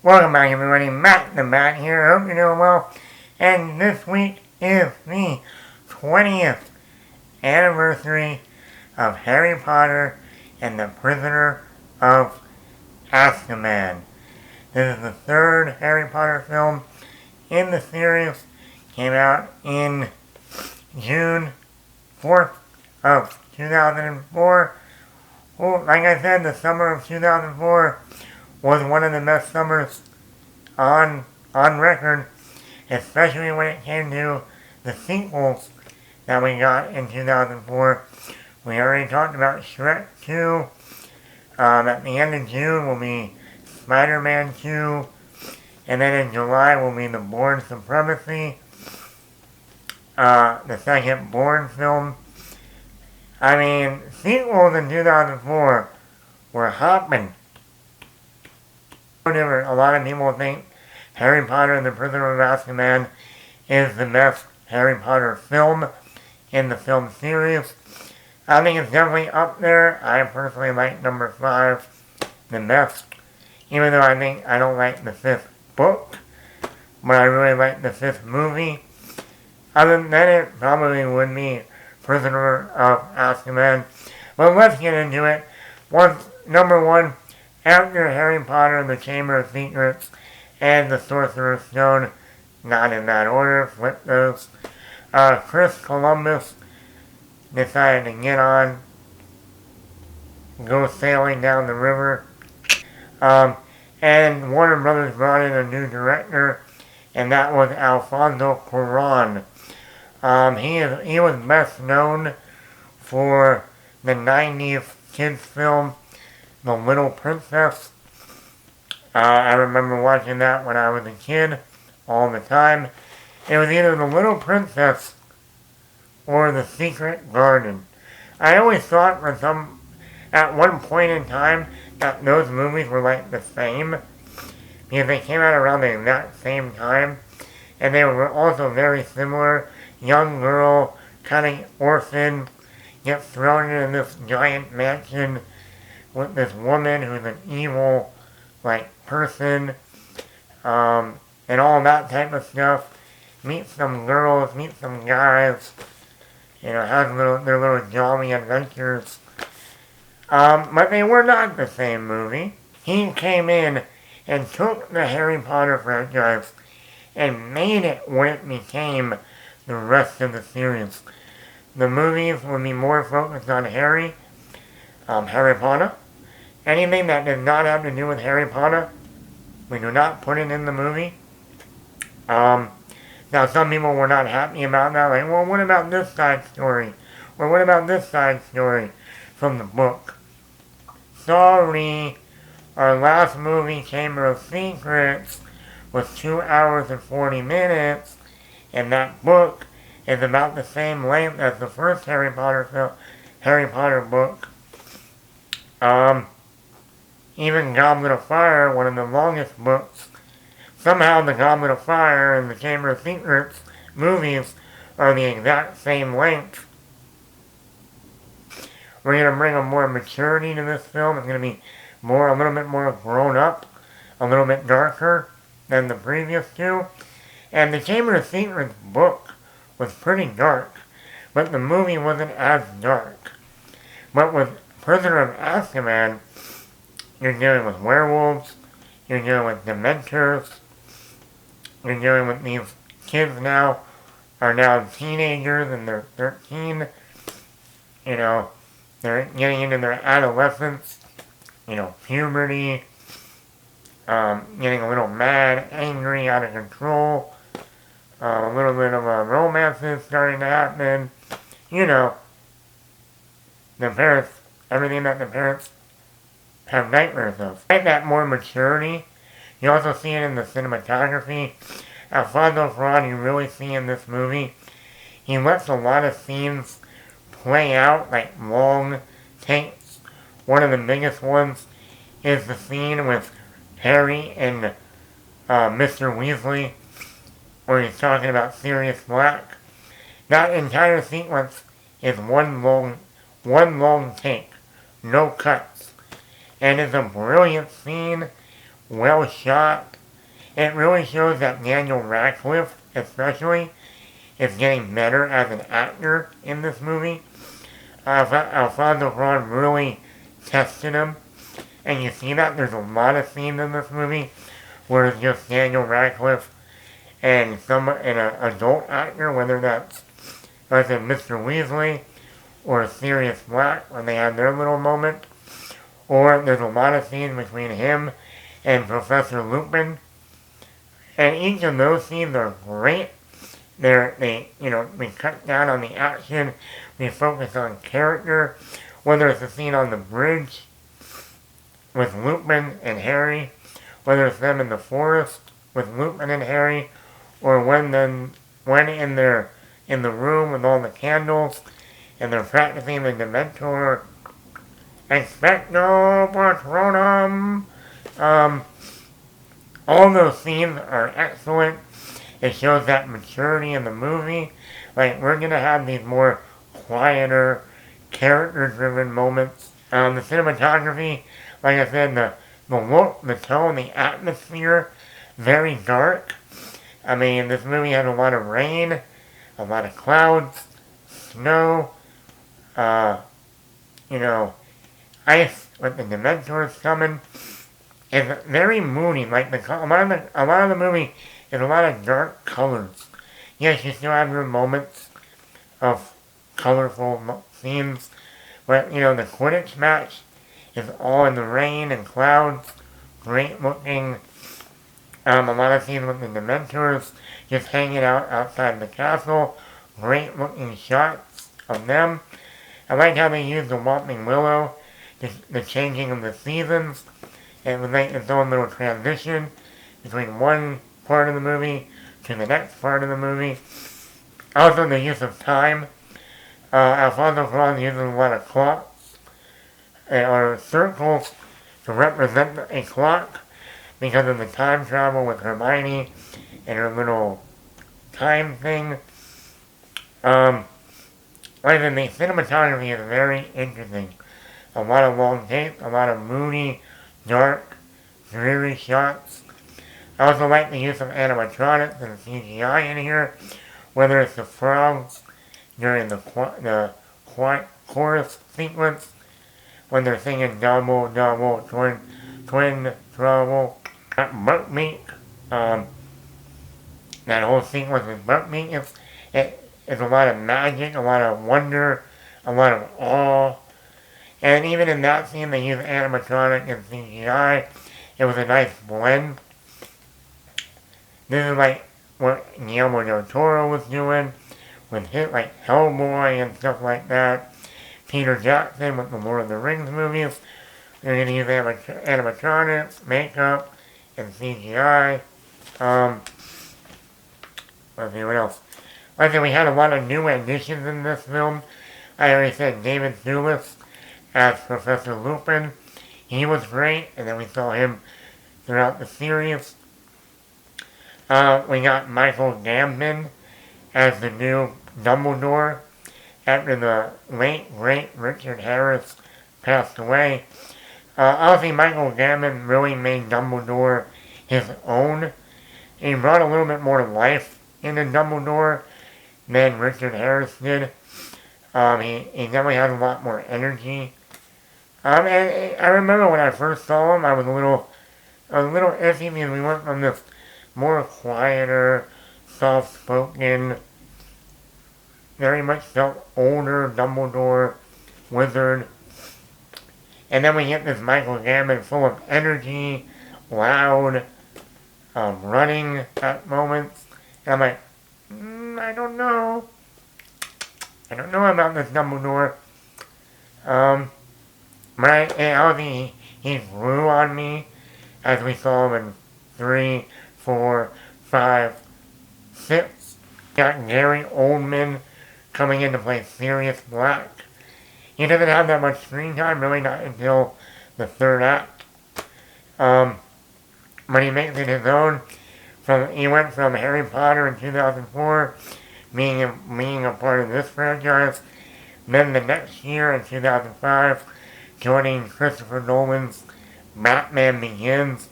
Welcome back everybody, Matt the Bat here, hope you're doing well. And this week is the 20th anniversary of Harry Potter and the Prisoner of Azkaban. This is the third Harry Potter film in the series. Came out in June 4th of 2004. Well, like I said, the summer of 2004 was one of the best summers on record, especially when it came to the sequels that we got in 2004. We already talked about Shrek 2. At the end of June will be Spider-Man 2. And then in July will be the Bourne Supremacy, the second Bourne film. I mean, sequels in 2004 were hopping. A lot of people think Harry Potter and the Prisoner of Azkaban is the best Harry Potter film in the film series. I think it's definitely up there. I personally like number 5 the best, even though I don't like the 5th book, but I really like the 5th movie. Other than that, it probably would be Prisoner of Azkaban. But let's get into it. Number 1, after Harry Potter and the Chamber of Secrets and the Sorcerer's Stone, not in that order, flip those, Chris Columbus decided to go sailing down the river. And Warner Brothers brought in a new director, and that was Alfonso Cuarón. He was best known for the 90s kids film, The Little Princess. I remember watching that when I was a kid all the time. It was either The Little Princess or The Secret Garden. I always thought at one point in time that those movies were like the same, because they came out around the exact same time, and they were also very similar. Young girl, kind of orphan, gets thrown into this giant mansion with this woman who's an evil, person, and all that type of stuff. Meet some girls, meet some guys, have their little jolly adventures. But they were not the same movie. He came in and took the Harry Potter franchise and made it what it became the rest of the series. The movies would be more focused on Harry Potter. Anything that does not have to do with Harry Potter, we do not put it in the movie. Now some people were not happy about that, like, well, what about this side story? Or what about this side story from the book? Sorry, our last movie, Chamber of Secrets, was 2 hours and 40 minutes, and that book is about the same length as the first Harry Potter book. Even Goblet of Fire, one of the longest books, somehow the Goblet of Fire and the Chamber of Secrets movies are the exact same length. We're going to bring a more maturity to this film. It's going to be a little bit more grown up, a little bit darker than the previous two. And the Chamber of Secrets book was pretty dark, but the movie wasn't as dark. But with Prisoner of Azkaban, you're dealing with werewolves, you're dealing with dementors, you're dealing with these kids are now teenagers and they're 13, they're getting into their adolescence, puberty, getting a little mad, angry, out of control, a little bit of a romance is starting to happen, the parents, everything that the parents have nightmares of. Like that more maturity, you also see it in the cinematography. Alfonso Cuarón, you really see in this movie, he lets a lot of scenes play out like long takes. One of the biggest ones is the scene with Harry and Mr. Weasley, where he's talking about Sirius Black. That entire sequence is one long take, no cuts. And it's a brilliant scene well shot. It really shows that Daniel Radcliffe, especially, is getting better as an actor in this movie. Alfonso Cuarón really tested him, and you see that there's a lot of scenes in this movie where it's just Daniel Radcliffe and an adult actor, whether that's like Mr. Weasley or Sirius Black when they had their little moment, or there's a lot of scenes between him and Professor Lupin, and each of those scenes are great. We cut down on the action, we focus on character, whether it's a scene on the bridge with Lupin and Harry, whether it's them in the forest with Lupin and Harry, or when in the room with all the candles and they're practicing the Dementor Expecto Patronum. All those scenes are excellent. It shows that maturity in the movie. Like, we're gonna have these more quieter, character-driven moments. The cinematography, like I said, the look, the tone, the atmosphere, very dark. I mean, this movie had a lot of rain, a lot of clouds, snow, ice with the Dementors coming. It's very moody. Like a lot of the movie is a lot of dark colors. Yes, you still have your moments of colorful scenes, but the Quidditch match is all in the rain and clouds. Great looking. A lot of scenes with the Dementors just hanging out outside the castle. Great looking shots of them. I like how they used the Whomping Willow, the changing of the seasons. It was like its own little transition between one part of the movie to the next part of the movie. Also, the use of time. Alfonso Cuarón uses a lot of clocks or circles to represent a clock because of the time travel with Hermione and her little time thing. Like I said, the cinematography is very interesting. A lot of long takes, a lot of moody, dark, dreary shots. I also like the use of animatronics and CGI in here, whether it's the frogs during the chorus sequence, when they're singing double, double, twin, trouble, buck meat. That whole sequence with buck meat, it's a lot of magic, a lot of wonder, a lot of awe. And even in that scene, they use animatronic and CGI. It was a nice blend. This is like what Guillermo del Toro was doing with hit like Hellboy and stuff like that. Peter Jackson with the Lord of the Rings movies. They're going to use animatronics, makeup, and CGI. Let's see what else. Like I said, we had a lot of new additions in this film. I already said David Thewlis as Professor Lupin. He was great, and then we saw him throughout the series. We got Michael Gambon as the new Dumbledore after the late, great Richard Harris passed away. Obviously, Michael Gambon really made Dumbledore his own. He brought a little bit more life into Dumbledore than Richard Harris did. He definitely had a lot more energy. And I remember when I first saw him, I was a little iffy because we went from this more quieter, soft-spoken, very much felt older Dumbledore wizard. And then we get this Michael Gambon full of energy, loud, running at moments. And I'm like, I don't know. I don't know about this Dumbledore. But obviously he grew on me as we saw him in 3, 4, 5, 6. Got Gary Oldman coming in to play Sirius Black. He doesn't have that much screen time, really not until the third act. But he makes it his own. He went from Harry Potter in 2004, being a part of this franchise. Then the next year, in 2005, joining Christopher Nolan's Batman Begins.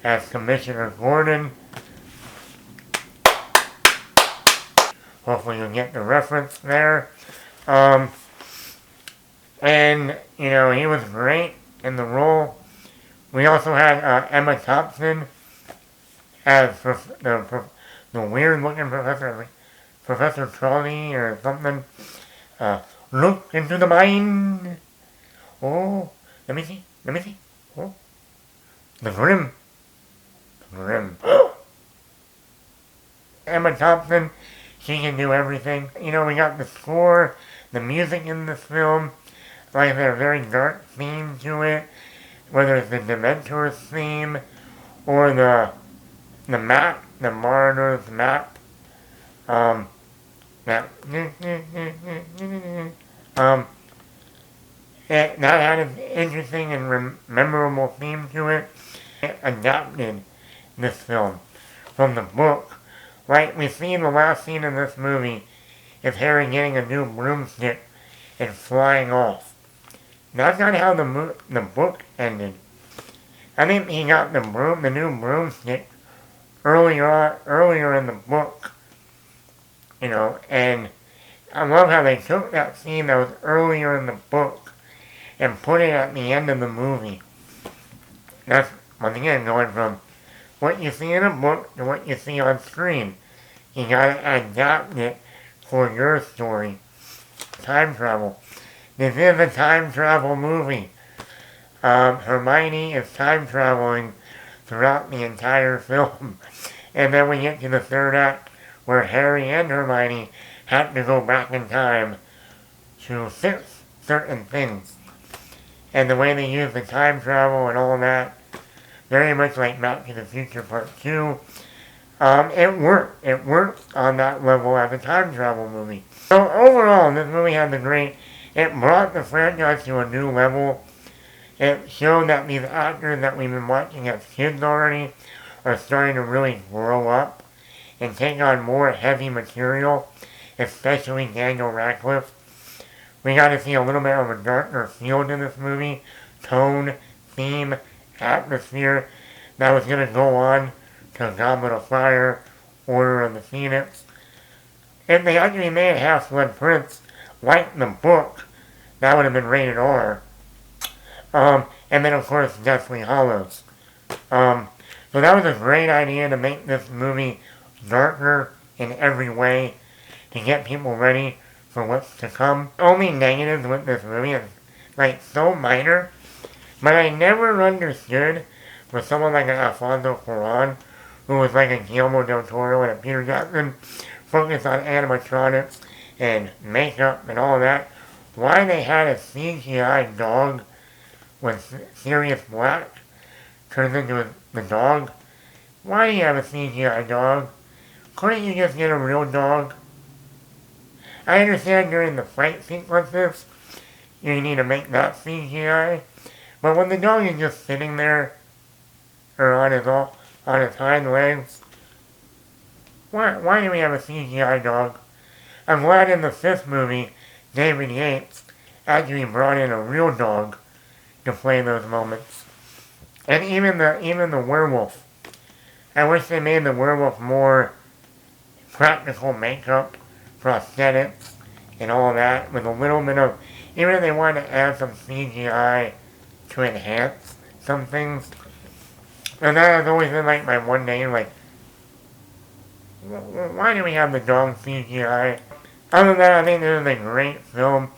as Commissioner Gordon. Hopefully you'll get the reference there. And, you know, he was great in the role. We also had Emma Thompson as the weird-looking professor, like Professor Trolley or something. Look into the mind. Oh, let me see. Oh, the Grim. Emma Thompson, she can do everything. You know, we got the score, the music in this film. Like, there's a very dark theme to it. Whether it's the Dementor's theme or the map, the Marauder's map. That had an interesting and memorable theme to it. It adapted this film from the book. Like we see in the last scene of this movie is Harry getting a new broomstick and flying off. That's not how the book ended. I think he got the new broomstick earlier in the book. You know, and I love how they took that scene that was earlier in the book and put it at the end of the movie. That's, once again, going from what you see in a book to what you see on screen. You gotta adapt it for your story. Time travel. This is a time travel movie. Hermione is time traveling throughout the entire film. And then we get to the third act where Harry and Hermione have to go back in time to fix certain things. And the way they use the time travel and all that, very much like Back to the Future Part 2, it worked. It worked on that level as a time travel movie. So overall, this movie had it brought the franchise to a new level. It showed that these actors that we've been watching as kids already are starting to really grow up and take on more heavy material, especially Daniel Radcliffe. We got to see a little bit of a darker feel to this movie, tone, theme, atmosphere that was going to go on to Goblet of Fire, Order of the Phoenix. If they actually made Half-Blood Prince like the book, that would have been rated R. And then of course Deathly Hallows. So that was a great idea to make this movie darker in every way to get people ready for what's to come. Only negatives with this movie is like so minor, but I never understood with someone like an Alfonso Cuarón, who was like a Guillermo del Toro and a Peter Jackson, focused on animatronics and makeup and all that, why they had a CGI dog when Sirius Black turns into the dog. Why do you have a CGI dog? Couldn't you just get a real dog? I understand during the fight sequences, you need to make that CGI, but when the dog is just sitting there, or on his hind legs, why do we have a CGI dog? I'm glad in the fifth movie, David Yates actually brought in a real dog to play those moments. And even the werewolf. I wish they made the werewolf more practical makeup, prosthetics, and all that, with a little bit of, even if they wanted to add some CGI to enhance some things. And that has always been like my one day, like, why do we have the dog CGI? Other than that, I think this is a great film.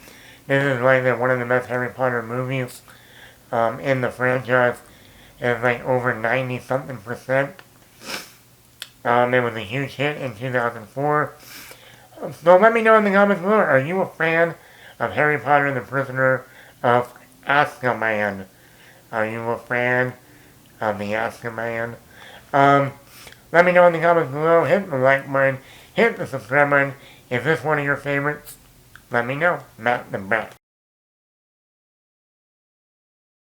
This is like one of the best Harry Potter movies in the franchise. It's like over 90-something%. It was a huge hit in 2004. So let me know in the comments below, are you a fan of Harry Potter and the Prisoner of Azkaban? Are you a fan of the Azkaban? Let me know in the comments below. Hit the like button. Hit the subscribe button. Is this one of your favorites? Let me know. Matt the Bat.